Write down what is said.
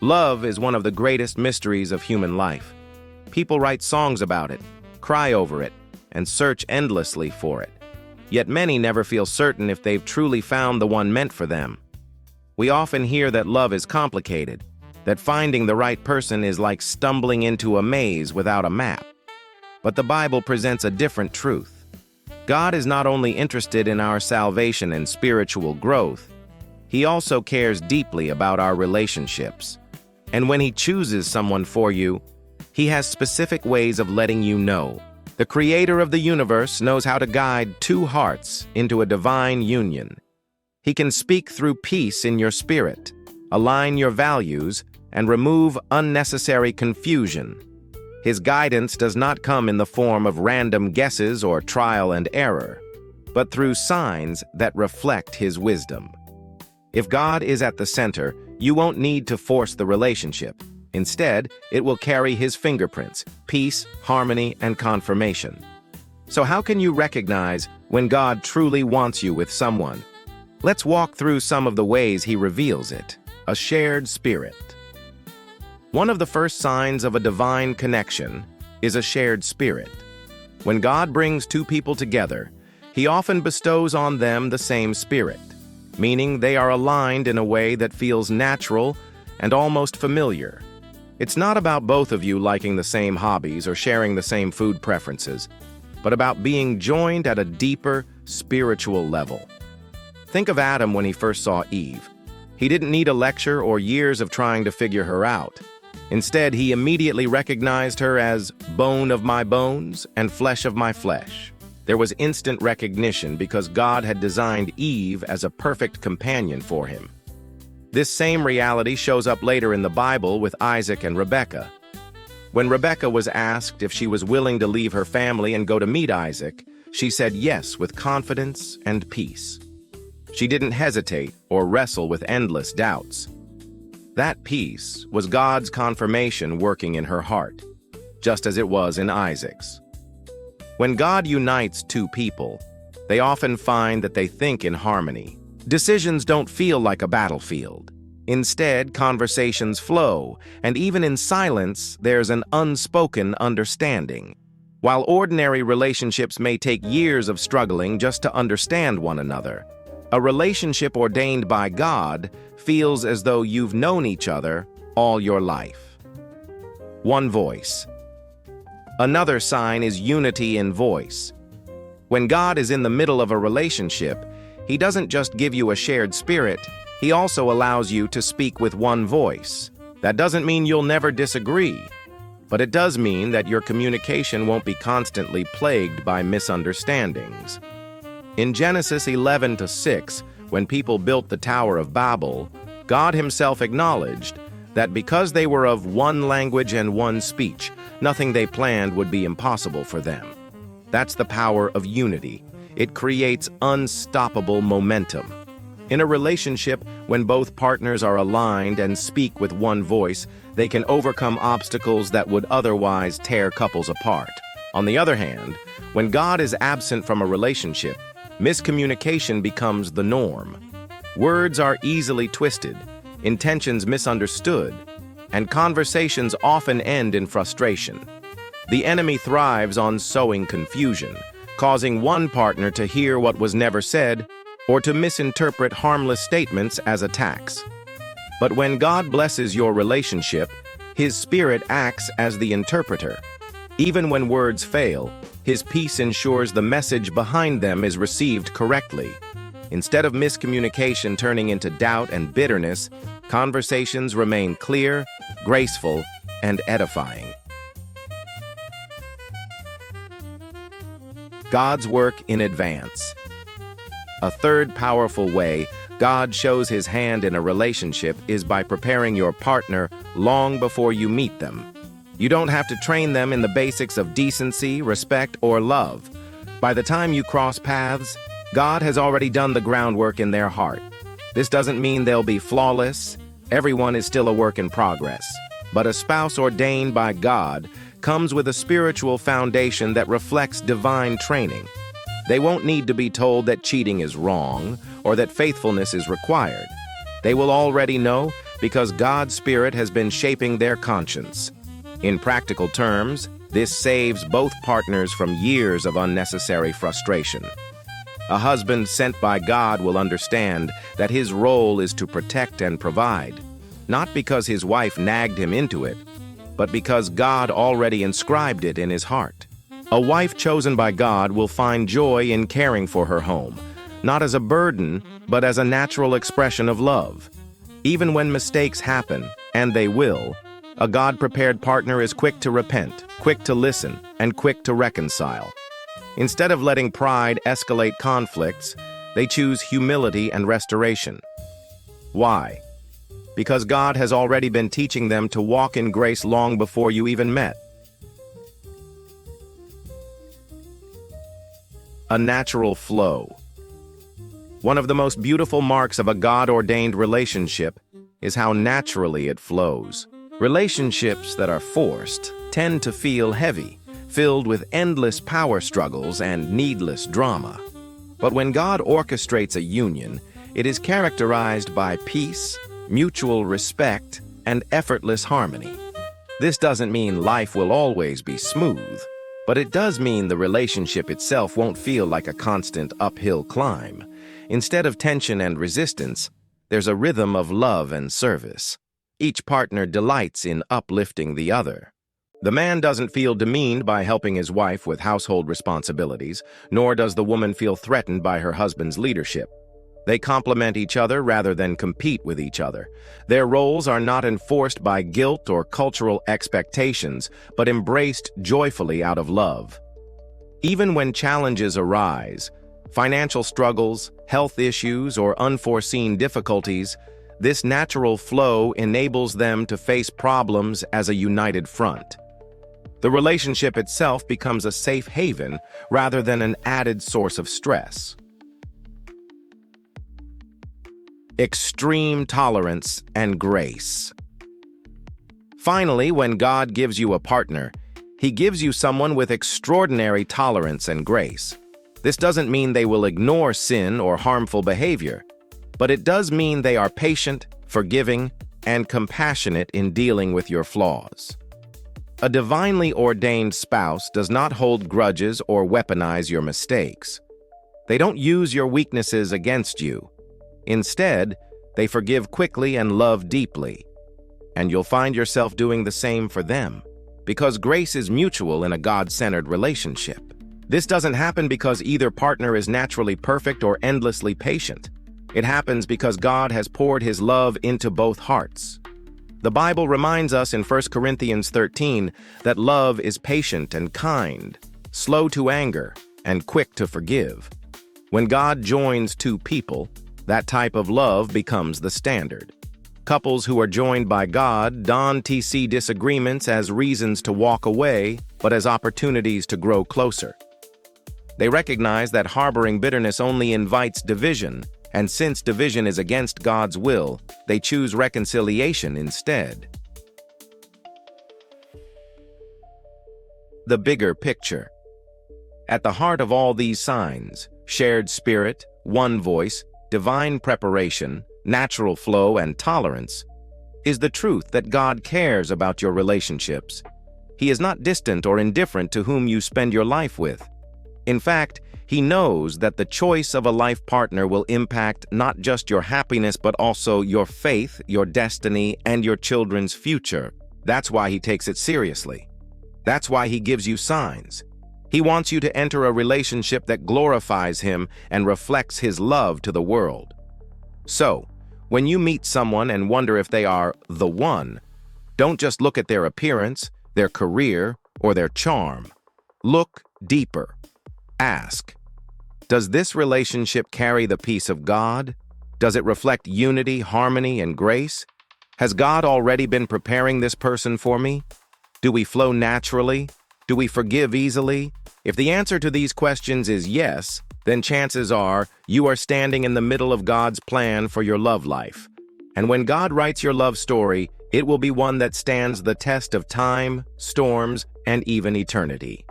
Love is one of the greatest mysteries of human life. People write songs about it, cry over it, and search endlessly for it. Yet many never feel certain if they've truly found the one meant for them. We often hear that love is complicated, that finding the right person is like stumbling into a maze without a map. But the Bible presents a different truth. God is not only interested in our salvation and spiritual growth, He also cares deeply about our relationships. And when He chooses someone for you, He has specific ways of letting you know. The Creator of the universe knows how to guide two hearts into a divine union. He can speak through peace in your spirit, align your values, and remove unnecessary confusion. His guidance does not come in the form of random guesses or trial and error, but through signs that reflect His wisdom. If God is at the center, you won't need to force the relationship. Instead, it will carry His fingerprints, peace, harmony, and confirmation. So how can you recognize when God truly wants you with someone? Let's walk through some of the ways He reveals it. A shared spirit. One of the first signs of a divine connection is a shared spirit. When God brings two people together, He often bestows on them the same spirit, meaning they are aligned in a way that feels natural and almost familiar. It's not about both of you liking the same hobbies or sharing the same food preferences, but about being joined at a deeper, spiritual level. Think of Adam when he first saw Eve. He didn't need a lecture or years of trying to figure her out. Instead, he immediately recognized her as bone of my bones and flesh of my flesh. There was instant recognition because God had designed Eve as a perfect companion for him. This same reality shows up later in the Bible with Isaac and Rebekah. When Rebekah was asked if she was willing to leave her family and go to meet Isaac, she said yes with confidence and peace. She didn't hesitate or wrestle with endless doubts. That peace was God's confirmation working in her heart, just as it was in Isaac's. When God unites two people, they often find that they think in harmony. Decisions don't feel like a battlefield. Instead, conversations flow, and even in silence, there's an unspoken understanding. While ordinary relationships may take years of struggling just to understand one another, a relationship ordained by God feels as though you've known each other all your life. One voice. Another sign is unity in voice. When God is in the middle of a relationship, He doesn't just give you a shared spirit, He also allows you to speak with one voice. That doesn't mean you'll never disagree, but it does mean that your communication won't be constantly plagued by misunderstandings. In Genesis 11:6, when people built the Tower of Babel, God Himself acknowledged that because they were of one language and one speech, nothing they planned would be impossible for them. That's the power of unity. It creates unstoppable momentum. In a relationship, when both partners are aligned and speak with one voice, they can overcome obstacles that would otherwise tear couples apart. On the other hand, when God is absent from a relationship, miscommunication becomes the norm. Words are easily twisted, intentions misunderstood, and conversations often end in frustration. The enemy thrives on sowing confusion, causing one partner to hear what was never said or to misinterpret harmless statements as attacks. But when God blesses your relationship, His Spirit acts as the interpreter. Even when words fail, His peace ensures the message behind them is received correctly. Instead of miscommunication turning into doubt and bitterness, conversations remain clear, graceful, and edifying. God's work in advance. A third powerful way God shows His hand in a relationship is by preparing your partner long before you meet them. You don't have to train them in the basics of decency, respect, or love. By the time you cross paths, God has already done the groundwork in their heart. This doesn't mean they'll be flawless. Everyone is still a work in progress. But a spouse ordained by God comes with a spiritual foundation that reflects divine training. They won't need to be told that cheating is wrong or that faithfulness is required. They will already know because God's Spirit has been shaping their conscience. In practical terms, this saves both partners from years of unnecessary frustration. A husband sent by God will understand that his role is to protect and provide, not because his wife nagged him into it, but because God already inscribed it in his heart. A wife chosen by God will find joy in caring for her home, not as a burden, but as a natural expression of love. Even when mistakes happen, and they will, a God-prepared partner is quick to repent, quick to listen, and quick to reconcile. Instead of letting pride escalate conflicts, they choose humility and restoration. Why? Because God has already been teaching them to walk in grace long before you even met. A natural flow. One of the most beautiful marks of a God-ordained relationship is how naturally it flows. Relationships that are forced tend to feel heavy, filled with endless power struggles and needless drama. But when God orchestrates a union, it is characterized by peace, mutual respect, and effortless harmony. This doesn't mean life will always be smooth, but it does mean the relationship itself won't feel like a constant uphill climb. Instead of tension and resistance, there's a rhythm of love and service. Each partner delights in uplifting the other. The man doesn't feel demeaned by helping his wife with household responsibilities, nor does the woman feel threatened by her husband's leadership. They complement each other rather than compete with each other. Their roles are not enforced by guilt or cultural expectations, but embraced joyfully out of love. Even when challenges arise, financial struggles, health issues, or unforeseen difficulties, this natural flow enables them to face problems as a united front. The relationship itself becomes a safe haven rather than an added source of stress. Extreme tolerance and grace. Finally, when God gives you a partner, He gives you someone with extraordinary tolerance and grace. This doesn't mean they will ignore sin or harmful behavior, but it does mean they are patient, forgiving, and compassionate in dealing with your flaws. A divinely ordained spouse does not hold grudges or weaponize your mistakes. They don't use your weaknesses against you. Instead, they forgive quickly and love deeply. And you'll find yourself doing the same for them, because grace is mutual in a God-centered relationship. This doesn't happen because either partner is naturally perfect or endlessly patient. It happens because God has poured His love into both hearts. The Bible reminds us in 1 Corinthians 13 that love is patient and kind, slow to anger, and quick to forgive. When God joins two people, that type of love becomes the standard. Couples who are joined by God don't see disagreements as reasons to walk away, but as opportunities to grow closer. They recognize that harboring bitterness only invites division, and since division is against God's will, they choose reconciliation instead. The bigger picture. At the heart of all these signs, shared spirit, one voice, divine preparation, natural flow, and tolerance, is the truth that God cares about your relationships. He is not distant or indifferent to whom you spend your life with. In fact, He knows that the choice of a life partner will impact not just your happiness but also your faith, your destiny, and your children's future. That's why He takes it seriously. That's why He gives you signs. He wants you to enter a relationship that glorifies Him and reflects His love to the world. So, when you meet someone and wonder if they are the one, don't just look at their appearance, their career, or their charm. Look deeper. Ask, does this relationship carry the peace of God? Does it reflect unity, harmony, and grace? Has God already been preparing this person for me? Do we flow naturally? Do we forgive easily? If the answer to these questions is yes, then chances are you are standing in the middle of God's plan for your love life. And when God writes your love story, it will be one that stands the test of time, storms, and even eternity.